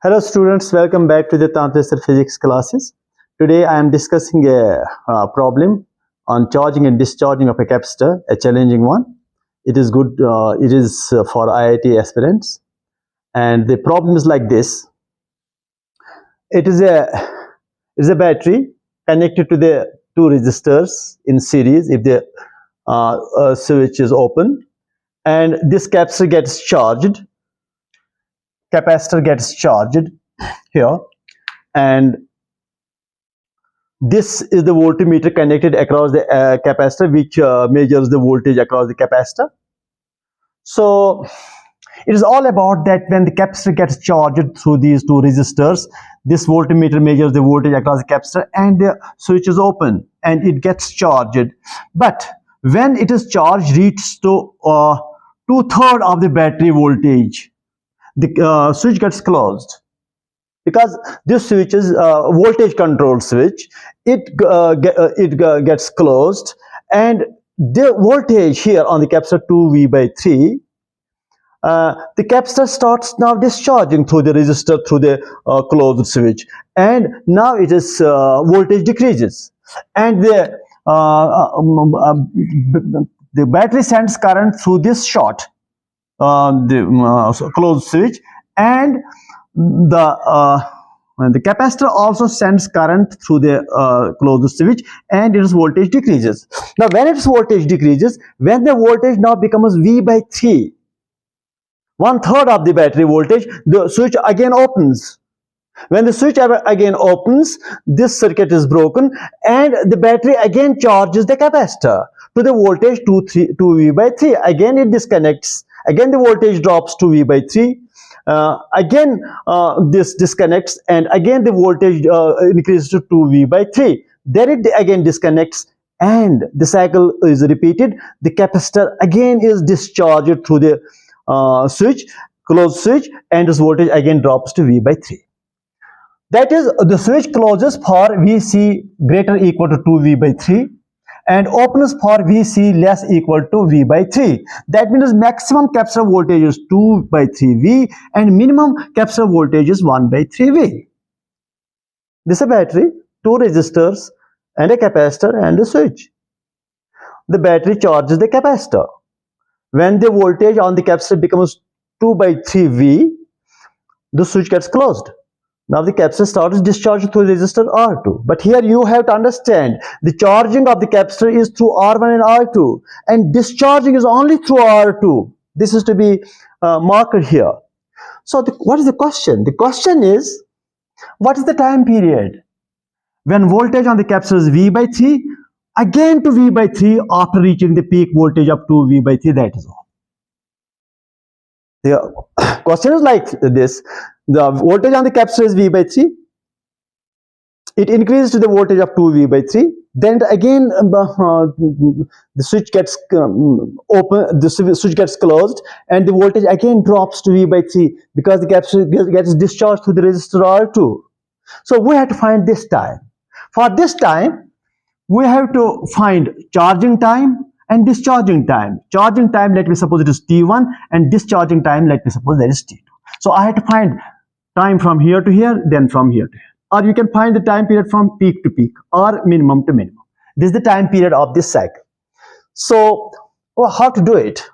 Hello students, welcome back to the Tantray physics classes. Today I am discussing a problem on charging and discharging of a capacitor, a challenging one. It is good, it is for IIT aspirants, and the problem is like this. It is a battery connected to the two resistors in series if the switch is open, and this capacitor gets charged. Capacitor gets charged here, and this is the voltmeter connected across the capacitor, which measures the voltage across the capacitor. So it is all about that when the capacitor gets charged through these two resistors, this voltmeter measures the voltage across the capacitor, and the switch is open and it gets charged. But when it is charged reaches to 2/3 of the battery voltage, the switch gets closed, because this switch is voltage controlled switch. It gets closed, and the voltage here on the capacitor 2V/3, the capacitor starts now discharging through the resistor through the closed switch, and now it is voltage decreases, and the battery sends current through this short the closed switch, and the capacitor also sends current through the closed switch, and its voltage decreases. Now when its voltage decreases, when the voltage now becomes V/3, 1/3 of the battery voltage, the switch again opens. When the switch again opens, this circuit is broken, and the battery again charges the capacitor to the voltage 2V/3. Again it disconnects. Again the voltage drops to V/3. Again this disconnects, and again the voltage increases to 2V/3. Then it again disconnects, and the cycle is repeated. The capacitor again is discharged through the closed switch, and this voltage again drops to V/3. That is, the switch closes for Vc greater equal to 2V/3, and opens for Vc less equal to V/3. That means maximum capacitor voltage is 2/3V, and minimum capacitor voltage is 1/3V. This is a battery, two resistors, and a capacitor, and a switch. The battery charges the capacitor. When the voltage on the capacitor becomes 2/3V, the switch gets closed. Now the capacitor starts discharging through resistor R2. But here you have to understand, the charging of the capacitor is through R1 and R2, and discharging is only through R2. This is to be marked here. So what is the question? The question is, what is the time period when voltage on the capacitor is V/3, again to V/3 after reaching the peak voltage up to V/3? That is all. The question is like this. The voltage on the capacitor is V/3. It increases to the voltage of 2V/3. Then again the switch gets open, the switch gets closed, and the voltage again drops to V/3, because the capacitor gets discharged through the resistor R2. So we have to find this time. For this time, we have to find charging time and discharging time. Charging time, let me suppose it is T1, and discharging time, let me suppose that is T2. So I have to find time from here to here, then from here to here. Or you can find the time period from peak to peak, or minimum to minimum. This is the time period of this cycle. So how to do it?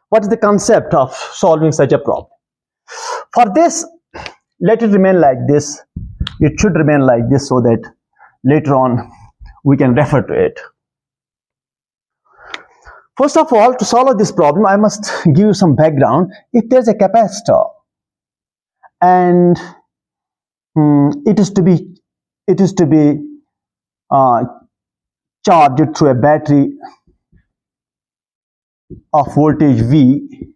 What is the concept of solving such a problem? For this, let it remain like this. It should remain like this, so that later on we can refer to it. First of all, to solve this problem, I must give you some background. If there is a capacitor, and it is to be charged through a battery of voltage V,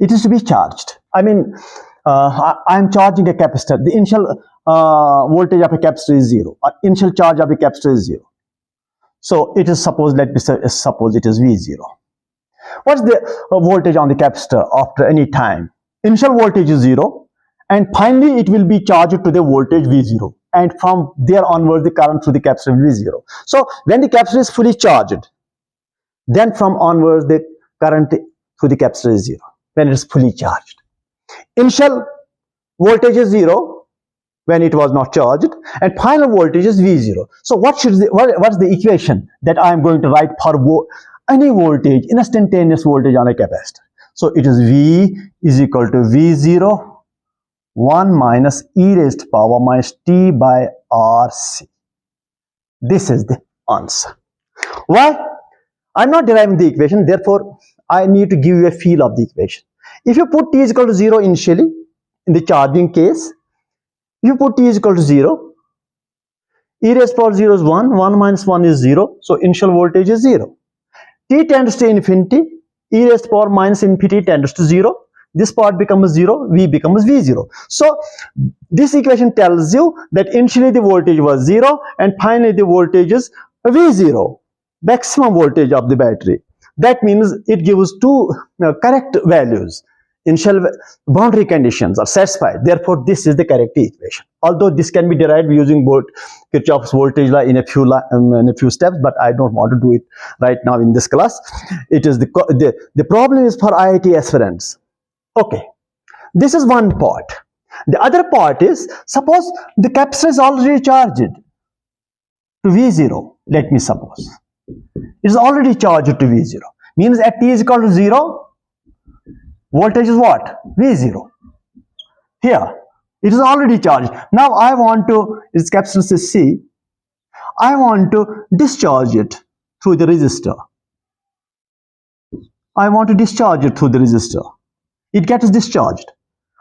it is to be charged. I mean, I am charging a capacitor. The initial voltage of a capacitor is 0. Initial charge of a capacitor is 0. So it is supposed, let me suppose it is V0. What is the voltage on the capacitor after any time? Initial voltage is 0, and finally it will be charged to the voltage V0, and from there onwards the current through the capacitor will be 0. So when the capacitor is fully charged, then from onwards the current through the capacitor is 0, when it is fully charged. Initial voltage is 0 when it was not charged, and final voltage is V0. So what's the equation that I am going to write for any voltage, instantaneous voltage on a capacitor? So it is V is equal to V0 1 minus e raised to power minus t by RC. This is the answer. Why? I'm not deriving the equation, therefore I need to give you a feel of the equation. If you put t is equal to 0 initially, in the charging case, if you put t is equal to 0, e raised to power 0 is 1, 1 minus 1 is 0, so initial voltage is 0. T tends to infinity, e raised to power minus infinity tends to 0, this part becomes 0, V becomes V0. So this equation tells you that initially the voltage was 0 and finally the voltage is V0, maximum voltage of the battery. That means it gives two correct values. Initial boundary conditions are satisfied. Therefore, this is the correct equation. Although this can be derived using Kirchhoff's voltage law in a few steps, but I don't want to do it right now in this class. It is the problem is for IIT aspirants. Okay, this is one part. The other part is, suppose the capacitor is already charged to V0. Let me suppose it is already charged to V0. Means at t is equal to 0, voltage is what? V0. Here, it is already charged. Now I want to, its capacitor is C, I want to discharge it through the resistor. I want to discharge it through the resistor. It gets discharged.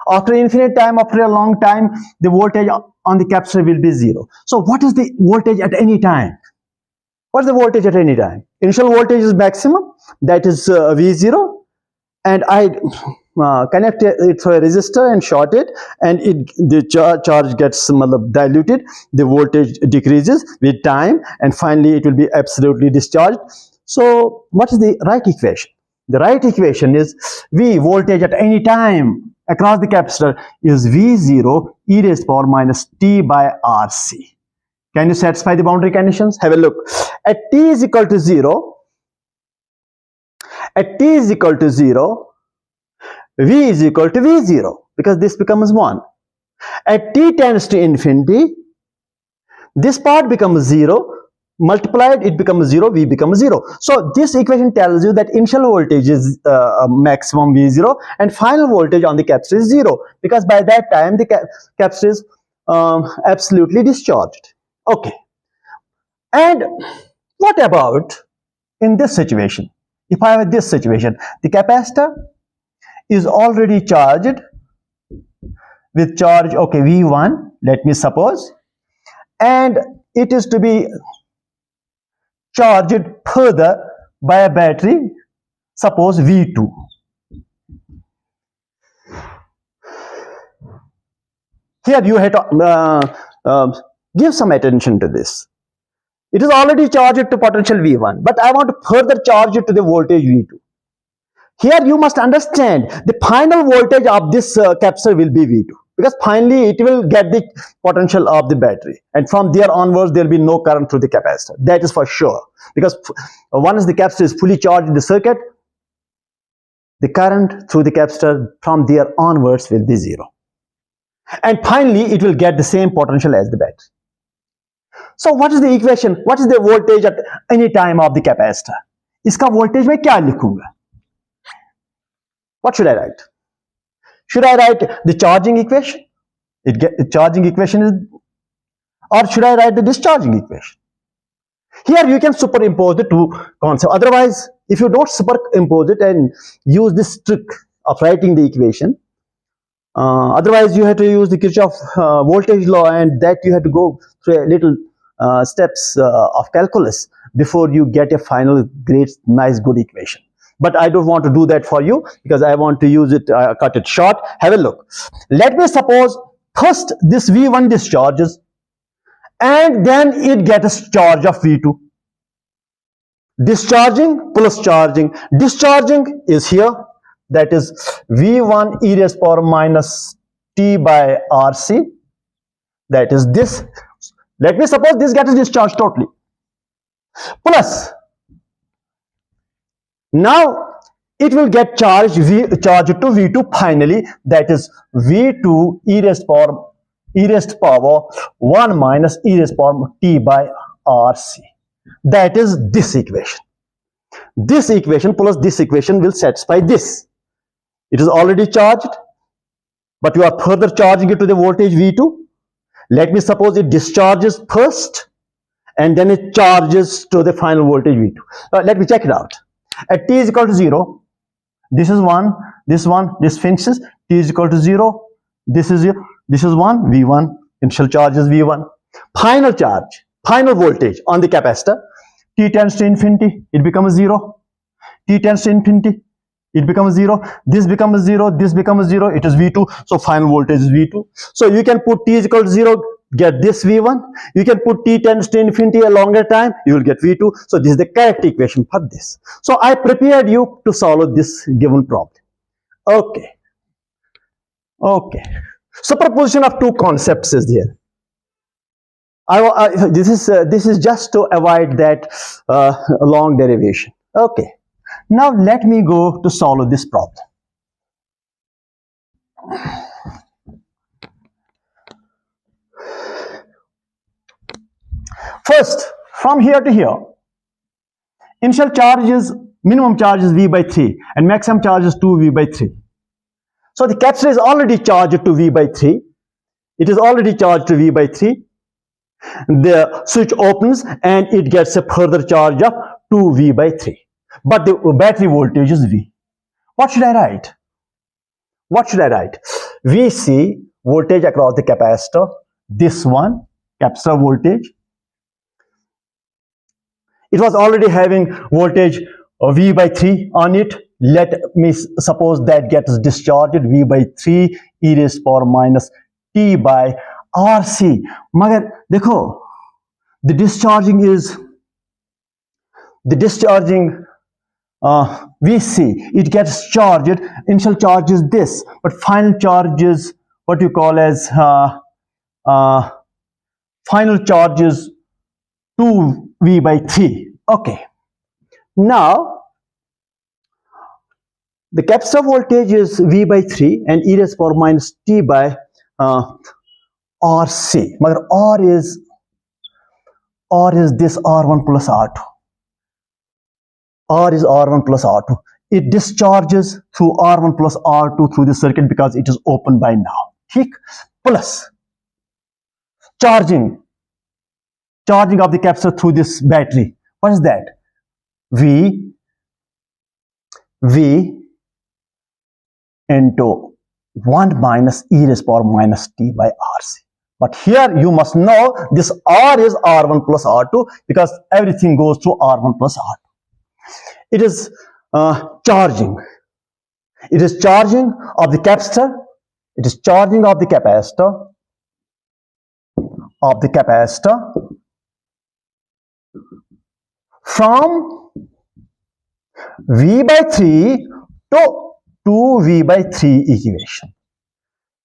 After infinite time, after a long time, the voltage on the capacitor will be 0. So what is the voltage at any time? What is the voltage at any time? Initial voltage is maximum, that is V0, and I connect it through a resistor and short it, and the charge gets diluted, the voltage decreases with time, and finally it will be absolutely discharged. So what is the right equation? The right equation is V, voltage at any time across the capacitor, is V0 e raised to power minus t by RC. Can you satisfy the boundary conditions? Have a look. At t is equal to 0, at t is equal to 0, V is equal to V0, because this becomes 1. At t tends to infinity, this part becomes 0, multiplied it becomes 0, V becomes 0. So this equation tells you that initial voltage is maximum V0 and final voltage on the capacitor is 0, because by that time the capacitor is absolutely discharged. Okay. And what about in this situation? If I have this situation, the capacitor is already charged with charge, okay, V1, let me suppose, and it is to be charged further by a battery, suppose V2. Here you have to give some attention to this. It is already charged to potential V1, but I want to further charge it to the voltage V2. Here you must understand the final voltage of this capacitor will be V2, because finally it will get the potential of the battery, and from there onwards there will be no current through the capacitor. That is for sure, because once the capacitor is fully charged in the circuit, the current through the capacitor from there onwards will be 0. And finally it will get the same potential as the battery. So what is the equation? What is the voltage at any time of the capacitor? इसका voltage मैं क्या लिखूंगा? What should I write? Should I write the charging equation? The charging equation is, or should I write the discharging equation? Here you can superimpose the two concepts. Otherwise, if you don't superimpose it and use this trick of writing the equation, otherwise you have to use the Kirchhoff voltage law, and that you have to go through a little steps of calculus before you get a final great, nice, good equation. But I don't want to do that for you, because I want to use it, cut it short. Have a look. Let me suppose first this V1 discharges, and then it gets a charge of V2. Discharging plus charging. Discharging is here, that is V1 e raised to power minus t by RC. That is this. Let me suppose this gets discharged totally. Plus, now it will get charged to V2 finally, that is V2 e raised power 1 minus e raised power t by RC. That is this equation. This equation plus this equation will satisfy this. It is already charged, but you are further charging it to the voltage V2. Let me suppose it discharges first and then it charges to the final voltage V2. Let me check it out. At t is equal to 0, this is 1, this finishes, t is equal to 0, this is 0, this is 1, V1, initial charge is V1. Final charge, final voltage on the capacitor, t tends to infinity, it becomes 0. T tends to infinity, it becomes 0. This becomes 0, this becomes 0, it is V2. So final voltage is V2. So you can put t is equal to 0, get this V1. You can put t tends to infinity a longer time, you will get V2. So this is the correct equation for this. So I prepared you to solve this given problem. Okay. Superposition of two concepts is there. This is just to avoid that long derivation. Okay. Now let me go to solve this problem. First, from here to here, initial charge is, minimum charge is V by 3 and maximum charge is 2V by 3. So the capacitor is already charged to V by 3. It is already charged to V by 3. The switch opens and it gets a further charge of 2V by 3. But the battery voltage is V. What should I write? VC, voltage across the capacitor. This one, capacitor voltage. It was already having voltage V by 3 on it. Let me suppose that gets discharged V by 3 e raised power minus t by RC. Magar, dekho, the discharging VC, it gets charged. Initial charge is this, but final charge is what you call as final charge is 2V by 3. Okay. Now, the capacitor voltage is V by 3 and e raised power minus t by RC. Magar R is this R1 plus R2. R is R1 plus R2. It discharges through R1 plus R2 through the circuit because it is open by now. Plus charging of the capacitor through this battery. What is that? V into 1 minus e raised power minus t by RC. But here you must know this R is R1 plus R2 because everything goes through R1 plus R2. It is charging. It is charging of the capacitor. It is charging of the capacitor. From V by 3 to 2V by 3 equation.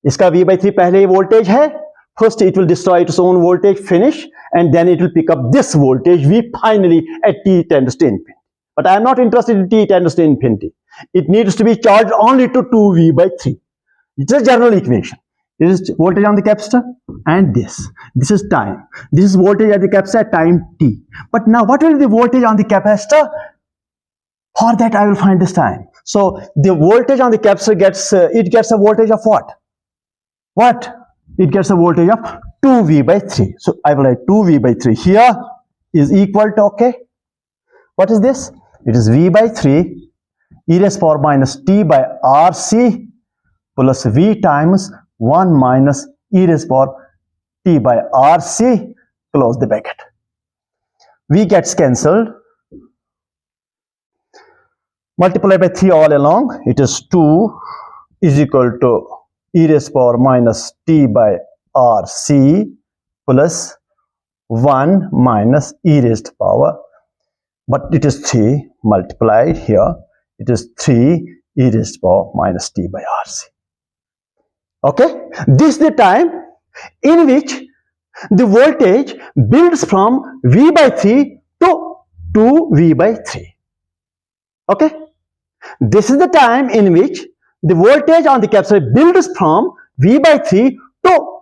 इसका V by 3 पहले ही voltage है. First it will destroy its own voltage, finish, and then it will pick up this voltage V finally at t tends to infinity. But I am not interested in t tends to infinity. It needs to be charged only to 2V by 3. It's a general equation. This is voltage on the capacitor and this is time. This is voltage at the capacitor at time t. But now what will be the voltage on the capacitor? For that I will find this time. So the voltage on the capacitor gets a voltage of what? It gets a voltage of 2V by 3. So I will write 2V by 3 here is equal to, okay, what is this? It is V by 3 e raised power minus t by RC plus V times 1 minus e raised power t by RC, close the bracket. V gets cancelled. Multiply by 3 all along. It is 2 is equal to e raised power minus t by RC plus 1 minus e raised power, but it is 3 multiplied here. It is 3 e raised power minus t by RC. Okay, this is the time in which the voltage builds from V by 3 to 2V by 3. Okay, This is the time in which the voltage on the capacitor builds from V by 3 to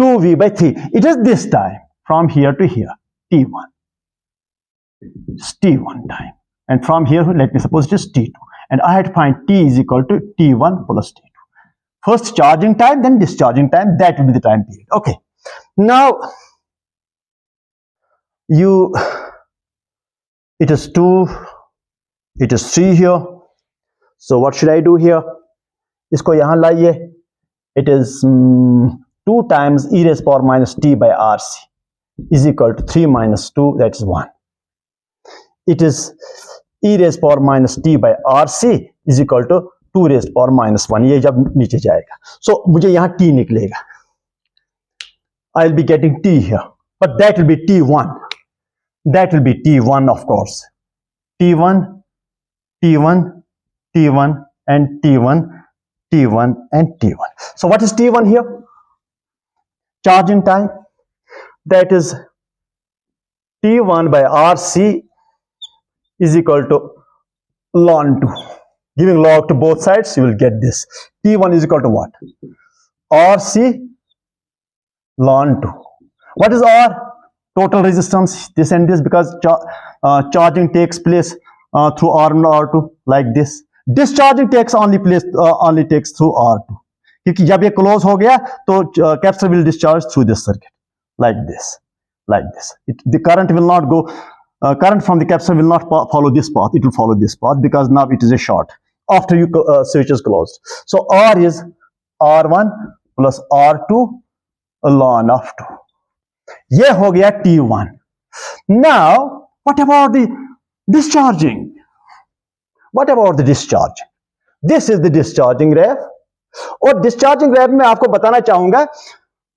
2V by 3. It is this time from here to here, T1. It's T1 time. And from here, let me suppose it is T2. And I had to find T is equal to T1 plus T2. First charging time, then discharging time. That will be the time period. Okay. Now, it is 2, it is 3 here. So what should I do here? Isko yahan laiye. It is 2 times e raised power minus t by rc is equal to 3 minus 2, that is 1. It is e raised power minus t by rc is equal to 2 raised power minus 1. ये जब नीचे जाएगा, so मुझे यहाँ t निकलेगा. I'll be getting t here, but that will be t1. That will be t1, of course. T1, T1, T1, and T1, T1, and T1. So what is T1 here? Charging time. That is T1 by RC is equal to ln 2. Giving log to both sides, you will get this. T1 is equal to what? RC ln 2. What is R? Total resistance, this and this, because charging takes place through R1 or R2 like this. Discharging takes only takes through R2. क्योंकि जब ये close हो गया तो capacitor will discharge through this circuit like this, like this. The current will not go. Current from the capacitor will not follow this path. It will follow this path because now it is a short after you switch is closed. So R is R1 plus R2 ln of 2. ये हो गया T1. Now, what about the discharging? What about the discharge? This is the discharging ref. और discharging ref में आपको बताना चाहूंगा,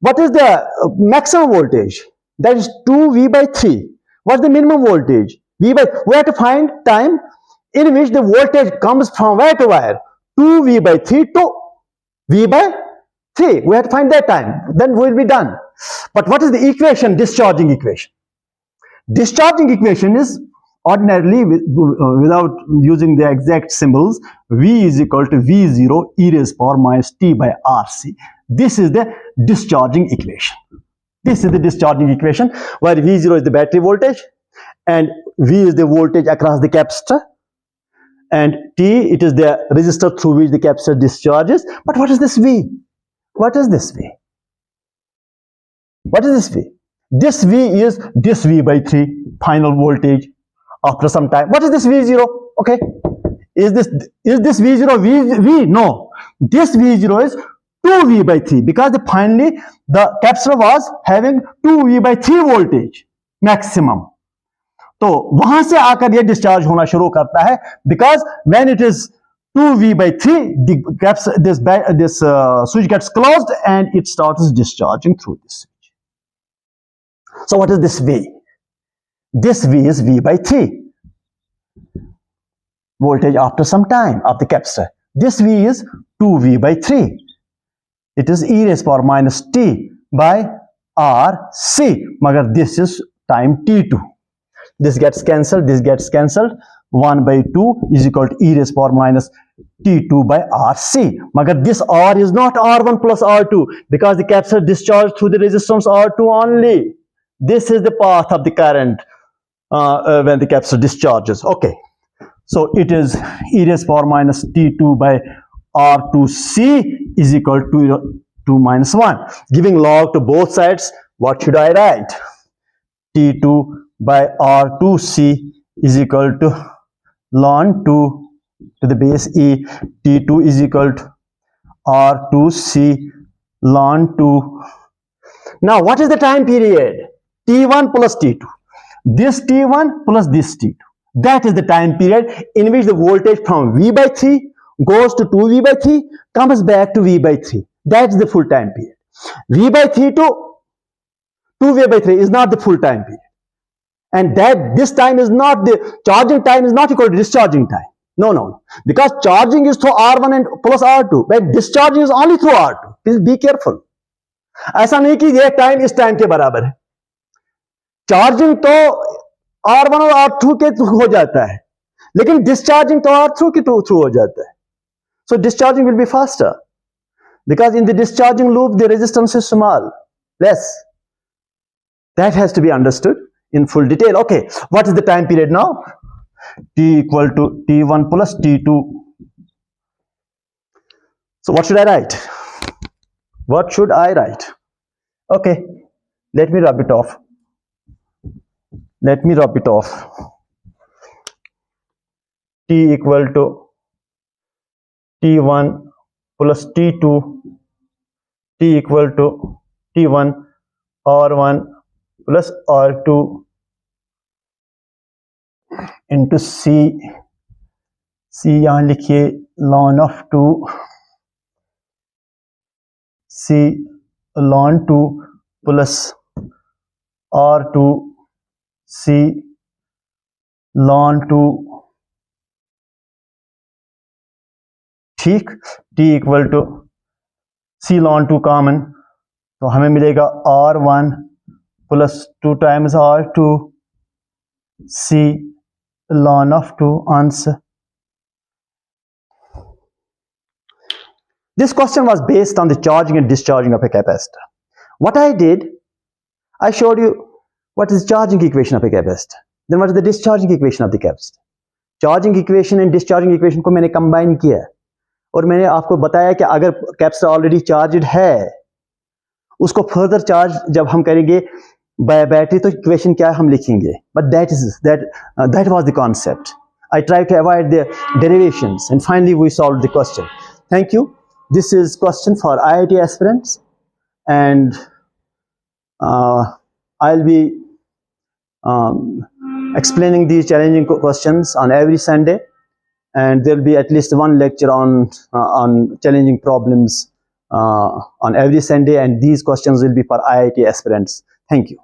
what is the maximum voltage? That is 2V by 3. What's the minimum voltage? We have to find time in which the voltage comes from where to where? 2V by 3 to V by 3. We have to find that time. Then we will be done. But what is the equation? Discharging equation. Discharging equation is ordinarily, without using the exact symbols, V is equal to V0 e raised power minus t by RC. This is the discharging equation. This is the discharging equation where V0 is the battery voltage and V is the voltage across the capacitor, and T, it is the resistor through which the capacitor discharges. But what is this V? What is this V? What is this V? This V is this V by 3 final voltage after some time. What is this V0? Okay. Is this V0 V? No. This V0 is 2V by 3 because finally the capacitor was having 2V by 3 voltage maximum. तो वहां से आकर ये discharge होना शुरू करता है because when it is 2V by 3, this switch gets closed and it starts discharging through this switch. So what is this V? This V is V by 3 voltage after some time of the capacitor. This V is 2V by 3. It is e raised power minus t by RC. Magar this is time T2. This gets cancelled, this gets cancelled. 1 by 2 is equal to e raised power minus T2 by RC. Magar this R is not R1 plus R2 because the capacitor discharged through the resistance R2 only. This is the path of the current when the capacitor discharges. Okay. So it is e raised power minus T2 by R2C is equal to 2 minus 1. Giving log to both sides, what should I write? T2 by R2C is equal to ln 2 to the base E. T2 is equal to R2C ln 2. Now what is the time period? T1 plus T2. This T1 plus this T2. That is the time period in which the voltage from V by 3 goes to 2V by 3, comes back to V by 3. That's the full time period. V by 3 to 2V by 3 is not the full time period. And that this time is not the charging time is not equal to discharging time. No. Because charging is through R1 and plus R2, but discharging is only through R2. Please be careful. ऐसा नहीं कि ये time इस time के बराबर है. Charging तो R1 और R2 के हो जाता है, लेकिन डिस्चार्जिंग तो आर थ्रू के थ्रू हो जाता है. So discharging will be faster because in the discharging loop the resistance is small, less. That has to be understood in full detail. Okay, what is the time period now? T equal to T1 plus T2. So what should I write? What should I write? Okay, let me rub it off. Let me rub it off. T equal to T1 plus T2. T equal to T1 R1 plus R2 into C. C यहाँ लिखिए ln of 2. C ln 2 plus R2 C ln 2. ठीक. T equal to C ln 2 common, तो हमें मिलेगा R1 plus 2 times R2 C ln of 2 answer. This question was based on the charging and discharging of a capacitor. What I did, I showed you what is the charging equation of a capacitor. Then what is the discharging equation of the capacitor. Charging equation and discharging equation को मैंने combine किया और मैंने आपको बताया कि अगर capacitor already charged है, उसको फर्दर चार्ज जब हम करेंगे बाय बैटरी तो इक्वेशन क्या हम लिखेंगे. But that was the concept. I try to avoid the derivations and finally we solve the question. Thank you. This is question for IIT aspirants and I'll be explaining these challenging questions on every Sunday, and there will be at least one lecture on challenging problems on every Sunday, and these questions will be for IIT aspirants. Thank you.